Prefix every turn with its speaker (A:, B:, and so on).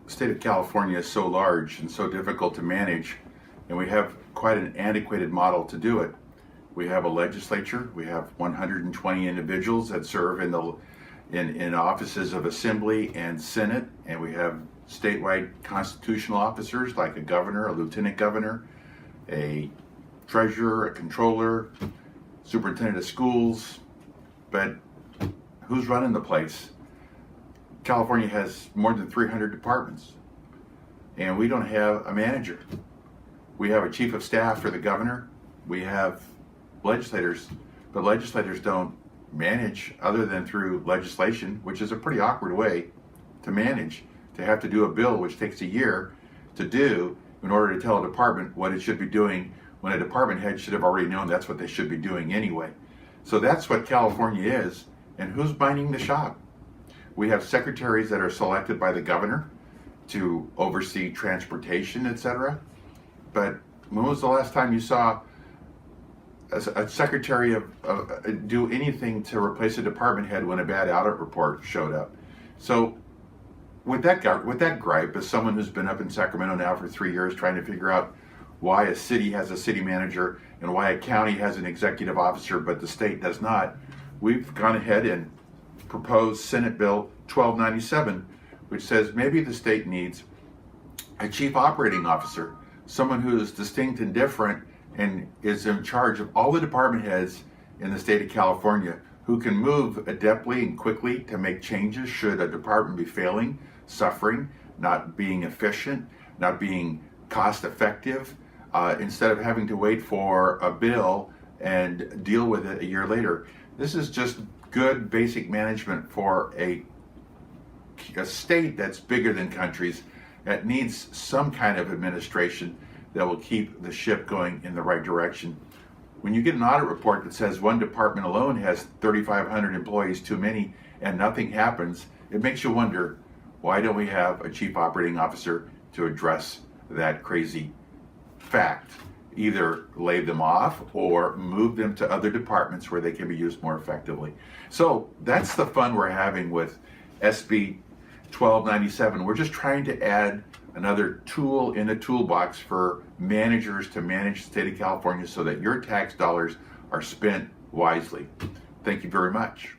A: state of California is so large and so difficult to manage, and we have quite an antiquated model to do it. We have a legislature. We have 120 individuals that serve in offices of assembly and senate, and we have statewide constitutional officers like a governor, a lieutenant governor, a treasurer, a controller, superintendent of schools. But who's running the place? California has more than 300 departments, and we don't have a manager. We have a chief of staff for the governor. We have legislators, but legislators don't manage other than through legislation, which is a pretty awkward way to manage, to have to do a bill which takes a year to do in order to tell a department what it should be doing when a department head should have already known that's what they should be doing anyway. So that's what California is, and who's minding the shop? We have secretaries that are selected by the governor to oversee transportation, etc. But when was the last time you saw a secretary do anything to replace a department head when a bad audit report showed up? So with that gripe, as someone who's been up in Sacramento now for 3 years trying to figure out why a city has a city manager and why a county has an executive officer but the state does not, we've gone ahead and proposed Senate Bill 1297, which says maybe the state needs a chief operating officer, someone who is distinct and different and is in charge of all the department heads in the state of California, who can move adeptly and quickly to make changes should a department be failing, suffering, not being efficient, not being cost effective, instead of having to wait for a bill and deal with it a year later. This is just good basic management for a state that's bigger than countries, that needs some kind of administration that will keep the ship going in the right direction. When you get an audit report that says one department alone has 3,500 employees too many and nothing happens, it makes you wonder, why don't we have a chief operating officer to address that crazy fact? Either lay them off or move them to other departments where they can be used more effectively. So that's the fun we're having with SB 1297. We're just trying to add another tool in a toolbox for managers to manage the state of California so that your tax dollars are spent wisely. Thank you very much.